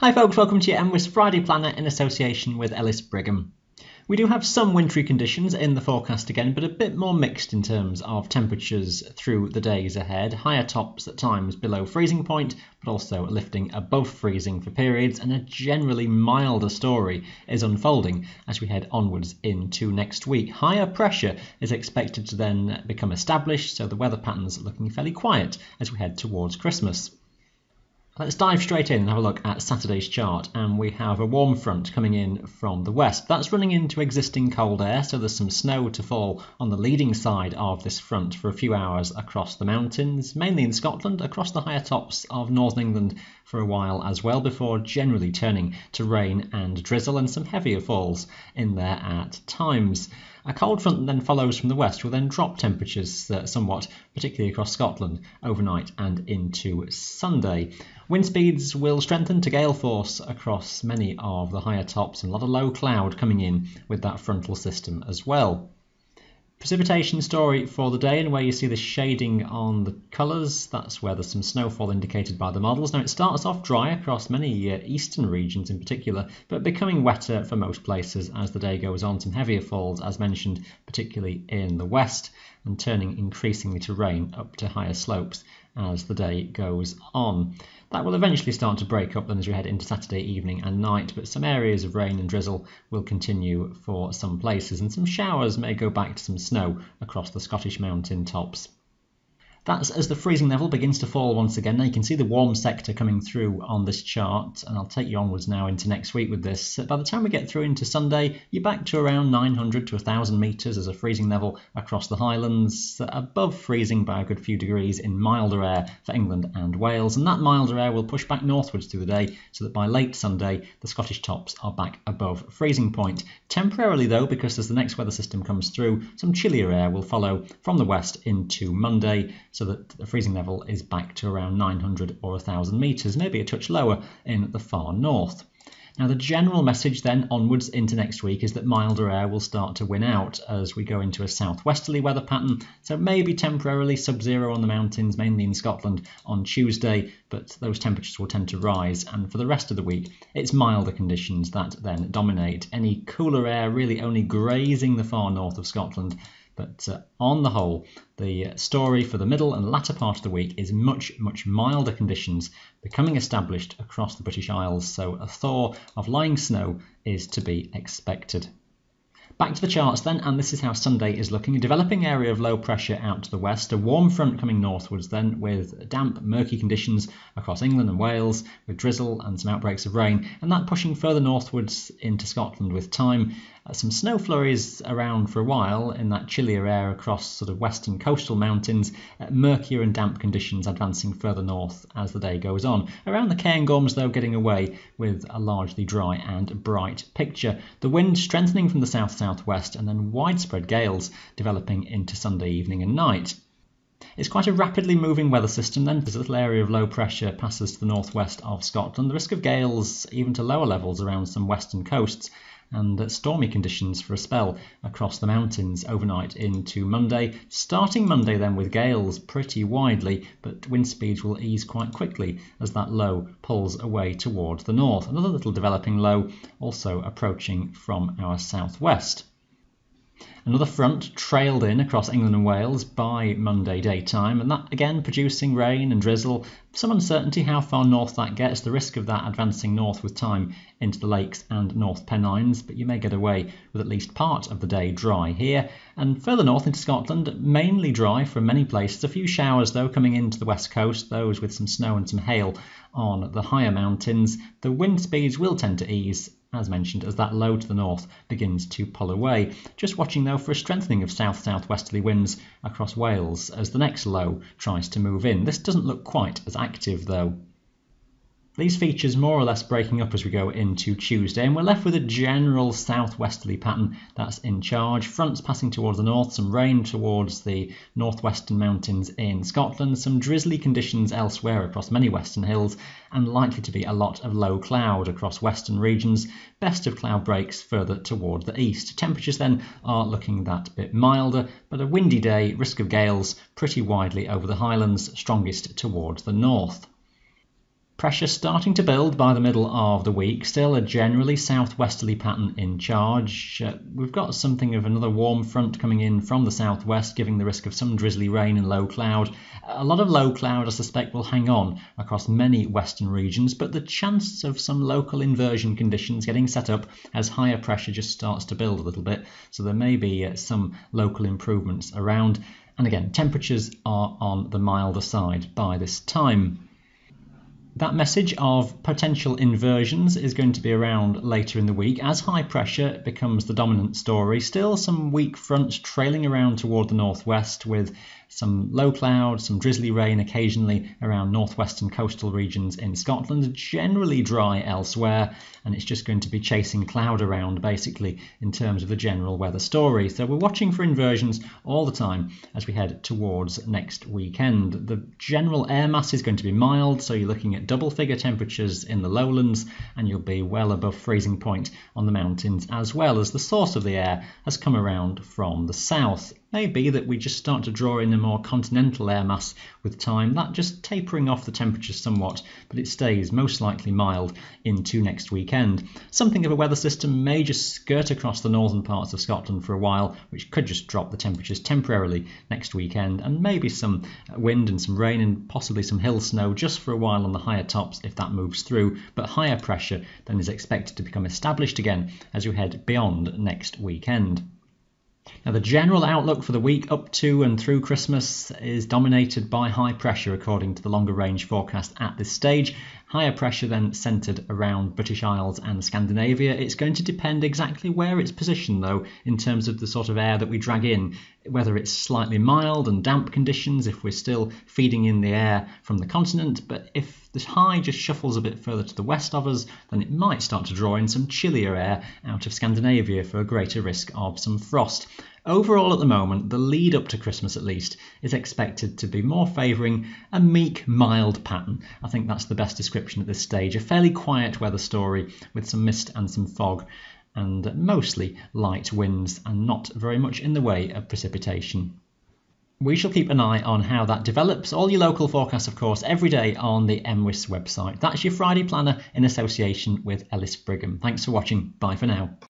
Hi folks, welcome to your mwis Friday Planner in association with Ellis Brigham. We do have some wintry conditions in the forecast again, but a bit more mixed in terms of temperatures through the days ahead. Higher tops at times below freezing point, but also lifting above freezing for periods, and a generally milder story is unfolding as we head onwards into next week. Higher pressure is expected to then become established, so the weather patterns are looking fairly quiet as we head towards Christmas. Let's dive straight in and have a look at Saturday's chart, and we have a warm front coming in from the west. That's running into existing cold air, so there's some snow to fall on the leading side of this front for a few hours across the mountains, mainly in Scotland, across the higher tops of northern England for a while as well, before generally turning to rain and drizzle and some heavier falls in there at times. A cold front then follows from the west, will then drop temperatures somewhat, particularly across Scotland, overnight and into Sunday. Wind speeds will strengthen to gale force across many of the higher tops, and a lot of low cloud coming in with that frontal system as well. Precipitation story for the day, and where you see the shading on the colours, that's where there's some snowfall indicated by the models. Now it starts off dry across many eastern regions in particular, but becoming wetter for most places as the day goes on. Some heavier falls as mentioned, particularly in the west, and turning increasingly to rain up to higher slopes as the day goes on. That will eventually start to break up then as we head into Saturday evening and night, but some areas of rain and drizzle will continue for some places, and some showers may go back to some snow across the Scottish mountain tops. That's as the freezing level begins to fall once again. Now you can see the warm sector coming through on this chart, and I'll take you onwards now into next week with this. By the time we get through into Sunday, you're back to around 900 to 1,000 metres as a freezing level across the Highlands, above freezing by a good few degrees in milder air for England and Wales, and that milder air will push back northwards through the day so that by late Sunday the Scottish tops are back above freezing point. Temporarily though, because as the next weather system comes through, some chillier air will follow from the west into Monday, so that the freezing level is back to around 900 or 1,000 metres, maybe a touch lower in the far north. Now the general message then onwards into next week is that milder air will start to win out as we go into a southwesterly weather pattern, so maybe temporarily sub-zero on the mountains, mainly in Scotland on Tuesday, but those temperatures will tend to rise, and for the rest of the week it's milder conditions that then dominate. Any cooler air really only grazing the far north of Scotland. But on the whole, the story for the middle and latter part of the week is much milder conditions becoming established across the British Isles, so a thaw of lying snow is to be expected. Back to the charts then, and this is how Sunday is looking. A developing area of low pressure out to the west, a warm front coming northwards then with damp, murky conditions across England and Wales with drizzle and some outbreaks of rain, and that pushing further northwards into Scotland with time. Some snow flurries around for a while in that chillier air across sort of western coastal mountains, murkier and damp conditions advancing further north as the day goes on. Around the Cairngorms though, getting away with a largely dry and bright picture. The wind strengthening from the south-southwest, and then widespread gales developing into Sunday evening and night. It's quite a rapidly moving weather system then. As a little area of low pressure passes to the northwest of Scotland, the risk of gales even to lower levels around some western coasts, and stormy conditions for a spell across the mountains overnight into Monday. Starting Monday then with gales pretty widely, but wind speeds will ease quite quickly as that low pulls away towards the north. Another little developing low also approaching from our southwest. Another front trailed in across England and Wales by Monday daytime, and that again producing rain and drizzle. Some uncertainty how far north that gets, the risk of that advancing north with time into the lakes and North Pennines, but you may get away with at least part of the day dry here. And further north into Scotland, mainly dry from many places. A few showers though coming into the west coast, those with some snow and some hail on the higher mountains. The wind speeds will tend to ease, as mentioned, as that low to the north begins to pull away. Just watching though for a strengthening of south-southwesterly winds across Wales as the next low tries to move in. This doesn't look quite as active though. These features more or less breaking up as we go into Tuesday, and we're left with a general southwesterly pattern that's in charge. Fronts passing towards the north, some rain towards the northwestern mountains in Scotland, some drizzly conditions elsewhere across many western hills, and likely to be a lot of low cloud across western regions. Best of cloud breaks further toward the east. Temperatures then are looking that bit milder, but a windy day, risk of gales pretty widely over the Highlands, strongest towards the north. Pressure starting to build by the middle of the week, still a generally southwesterly pattern in charge. We've got something of another warm front coming in from the southwest, giving the risk of some drizzly rain and low cloud. A lot of low cloud, I suspect, will hang on across many western regions, but the chance of some local inversion conditions getting set up as higher pressure just starts to build a little bit, so there may be some local improvements around. And again, temperatures are on the milder side by this time. That message of potential inversions is going to be around later in the week as high pressure becomes the dominant story. Still some weak fronts trailing around toward the northwest with some low cloud, some drizzly rain occasionally around northwestern coastal regions in Scotland, generally dry elsewhere, and it's just going to be chasing cloud around basically in terms of the general weather story. So we're watching for inversions all the time as we head towards next weekend. The general air mass is going to be mild, so you're looking at double figure temperatures in the lowlands, and you'll be well above freezing point on the mountains, as well as the source of the air has come around from the south. May be that we just start to draw in a more continental air mass with time, that just tapering off the temperatures somewhat, but it stays most likely mild into next weekend. Something of a weather system may just skirt across the northern parts of Scotland for a while, which could just drop the temperatures temporarily next weekend, and maybe some wind and some rain and possibly some hill snow just for a while on the higher tops if that moves through, but higher pressure then is expected to become established again as we head beyond next weekend. Now, the general outlook for the week up to and through Christmas is dominated by high pressure according to the longer range forecast at this stage. Higher pressure then centred around British Isles and Scandinavia. It's going to depend exactly where it's positioned though in terms of the sort of air that we drag in, whether it's slightly mild and damp conditions if we're still feeding in the air from the continent, but if this high just shuffles a bit further to the west of us, then it might start to draw in some chillier air out of Scandinavia for a greater risk of some frost. Overall at the moment, the lead up to Christmas at least, is expected to be more favouring a meek, mild pattern. I think that's the best description at this stage. A fairly quiet weather story with some mist and some fog and mostly light winds and not very much in the way of precipitation. We shall keep an eye on how that develops. All your local forecasts, of course, every day on the mwis website. That's your Friday planner in association with Ellis Brigham. Thanks for watching. Bye for now.